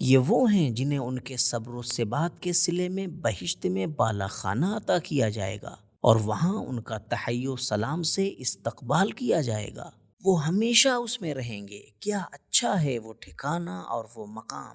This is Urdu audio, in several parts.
یہ وہ ہیں جنہیں ان کے صبر و ثبات کے صلے میں بہشت میں بالا خانہ عطا کیا جائے گا اور وہاں ان کا تحیّ و سلام سے استقبال کیا جائے گا۔ وہ ہمیشہ اس میں رہیں گے، کیا اچھا ہے وہ ٹھکانہ اور وہ مقام۔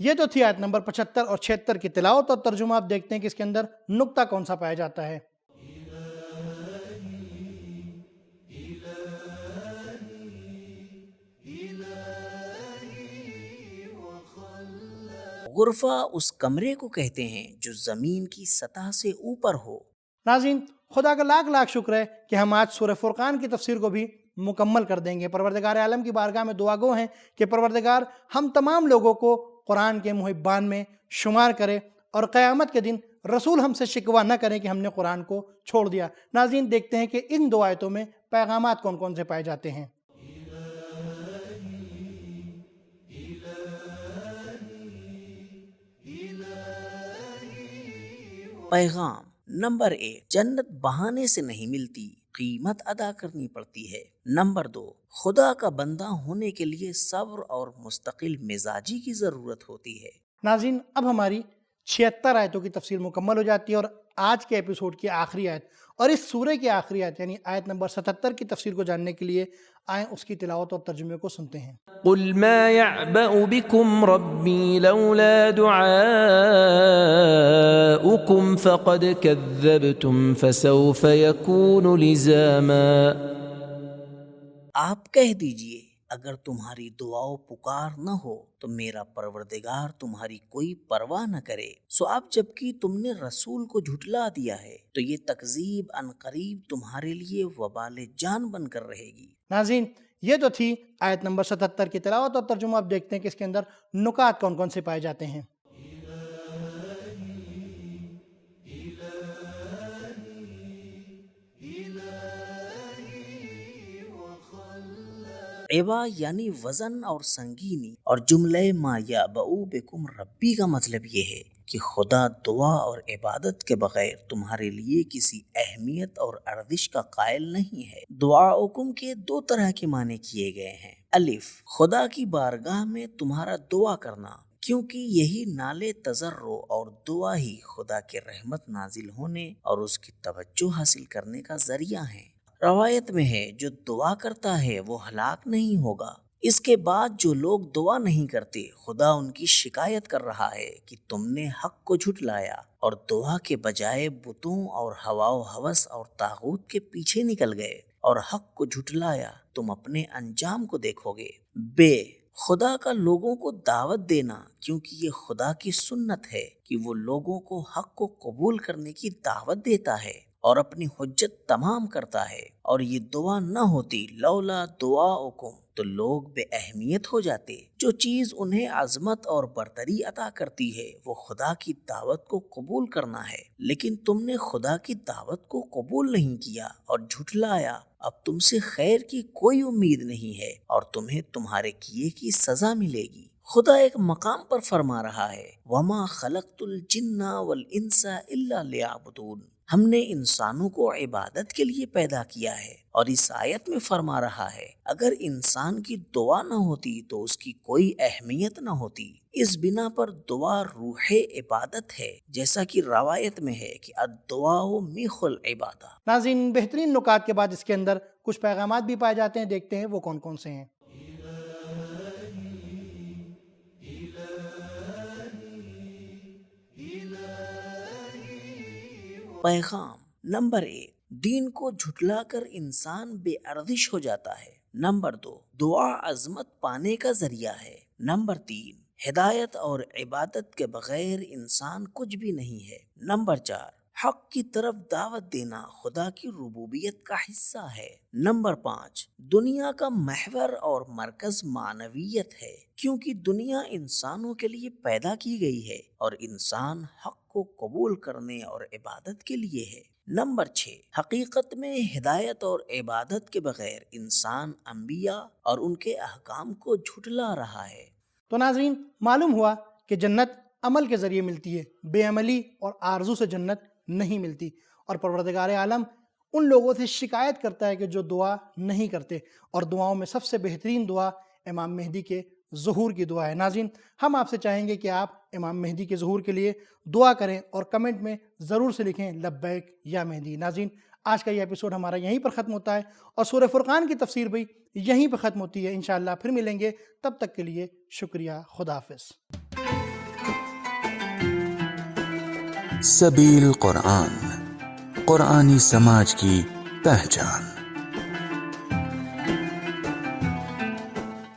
یہ تو تھی آیت نمبر 75 اور 76 کی تلاوت اور ترجمہ۔ آپ دیکھتے ہیں کہ اس کے اندر نقطہ کون سا پایا جاتا ہے۔ غرفہ اس کمرے کو کہتے ہیں جو زمین کی سطح سے اوپر ہو۔ ناظرین، خدا کا لاکھ لاکھ شکر ہے کہ ہم آج سورہ فرقان کی تفسیر کو بھی مکمل کر دیں گے۔ پروردگار عالم کی بارگاہ میں دعا گو ہیں کہ پروردگار ہم تمام لوگوں کو قرآن کے محبان میں شمار کرے اور قیامت کے دن رسول ہم سے شکوہ نہ کریں کہ ہم نے قرآن کو چھوڑ دیا۔ ناظرین، دیکھتے ہیں کہ ان 2 آیتوں میں پیغامات کون کون سے پائے جاتے ہیں۔ پیغام نمبر 1، جنت بہانے سے نہیں ملتی، قیمت ادا کرنی پڑتی ہے۔ نمبر 2، خدا کا بندہ ہونے کے لیے صبر اور مستقل مزاجی کی ضرورت ہوتی ہے۔ ناظرین، اب ہماری 76 آیتوں کی تفسیر مکمل ہو جاتی ہے اور آج کے ایپیسوڈ کی آخری آیت اور اس سورہ کی آخری آیت یعنی آیت نمبر 77 کی تفسیر کو جاننے کے لیے آئیں اس کی تلاوت اور ترجمے کو سنتے ہیں۔ قل ما يعبأ بكم ربي لولا دعاؤكم فقد كذبتم فسوف يكون لزاما۔ آپ کہہ دیجئے اگر تمہاری دعا و پکار نہ ہو تو میرا پروردگار تمہاری کوئی پرواہ نہ کرے، سو اب جبکہ تم نے رسول کو جھٹلا دیا ہے تو یہ تکذیب عنقریب تمہارے لیے وبال جان بن کر رہے گی۔ ناظرین، یہ تو تھی آیت نمبر 77 کی تلاوت اور ترجمہ۔ آپ دیکھتے ہیں کہ اس کے اندر نکات کون کون سے پائے جاتے ہیں۔ عبا یعنی وزن اور سنگینی، اور جملہ ما یعبأ بکم ربی کا مطلب یہ ہے کہ خدا دعا اور عبادت کے بغیر تمہارے لیے کسی اہمیت اور ارزش کا قائل نہیں ہے۔ دعاؤکم کے 2 طرح کے معنی کیے گئے ہیں۔ الف، خدا کی بارگاہ میں تمہارا دعا کرنا، کیونکہ یہی نالے تضرع اور دعا ہی خدا کے رحمت نازل ہونے اور اس کی توجہ حاصل کرنے کا ذریعہ ہیں۔ روایت میں ہے جو دعا کرتا ہے وہ ہلاک نہیں ہوگا۔ اس کے بعد جو لوگ دعا نہیں کرتے خدا ان کی شکایت کر رہا ہے کہ تم نے حق کو جھٹلایا اور دعا کے بجائے بتوں اور ہوا و ہوس اور طاغوت کے پیچھے نکل گئے اور حق کو جھٹلایا، تم اپنے انجام کو دیکھو گے۔ بے، خدا کا لوگوں کو دعوت دینا، کیونکہ یہ خدا کی سنت ہے کہ وہ لوگوں کو حق کو قبول کرنے کی دعوت دیتا ہے اور اپنی حجت تمام کرتا ہے، اور یہ دعا نہ ہوتی لولا دعاؤکم تو لوگ بے اہمیت ہو جاتے۔ جو چیز انہیں عظمت اور برتری عطا کرتی ہے وہ خدا کی دعوت کو قبول کرنا ہے، لیکن تم نے خدا کی دعوت کو قبول نہیں کیا اور جھٹلایا۔ اب تم سے خیر کی کوئی امید نہیں ہے اور تمہیں تمہارے کیے کی سزا ملے گی۔ خدا ایک مقام پر فرما رہا ہے وَمَا خَلَقْتُ الْجِنَّ وَالْإِنسَ إِلَّا لِيَعْبُدُونَ، ہم نے انسانوں کو عبادت کے لیے پیدا کیا ہے، اور اس آیت میں فرما رہا ہے اگر انسان کی دعا نہ ہوتی تو اس کی کوئی اہمیت نہ ہوتی۔ اس بنا پر دعا روح عبادت ہے، جیسا کہ روایت میں ہے کہ الدعاء میخ العبادہ۔ ناظرین، بہترین نکات کے بعد اس کے اندر کچھ پیغامات بھی پائے جاتے ہیں، دیکھتے ہیں وہ کون کون سے ہیں۔ پیغام نمبر 1، دین کو جھٹلا کر انسان بے ارزش ہو جاتا ہے۔ نمبر 2، دعا عظمت پانے کا ذریعہ ہے۔ نمبر 3، ہدایت اور عبادت کے بغیر انسان کچھ بھی نہیں ہے۔ نمبر 4، حق کی طرف دعوت دینا خدا کی ربوبیت کا حصہ ہے۔ نمبر 5، دنیا کا محور اور مرکز معنویت ہے، کیونکہ دنیا انسانوں کے لیے پیدا کی گئی ہے اور انسان حق کو قبول کرنے اور عبادت کے لیے ہے۔ نمبر 6، حقیقت میں ہدایت اور عبادت کے بغیر انسان انبیاء اور ان کے احکام کو جھٹلا رہا ہے۔ تو ناظرین، معلوم ہوا کہ جنت عمل کے ذریعے ملتی ہے، بے عملی اور آرزو سے جنت نہیں ملتی، اور پروردگار عالم ان لوگوں سے شکایت کرتا ہے کہ جو دعا نہیں کرتے، اور دعاؤں میں سب سے بہترین دعا امام مہدی کے ظہور کی دعا ہے۔ ناظرین، ہم آپ سے چاہیں گے کہ آپ امام مہدی کے ظہور کے لیے دعا کریں اور کمنٹ میں ضرور سے لکھیں لبیک یا مہدی۔ ناظرین، آج کا یہ ایپیسوڈ ہمارا یہیں پر ختم ہوتا ہے، اور سورہ فرقان کی تفسیر بھی یہیں پر ختم ہوتی ہے۔ انشاءاللہ پھر ملیں گے، تب تک کے لیے شکریہ، خدا حافظ۔ سبیل قرآن، قرآنی سماج کی پہچان۔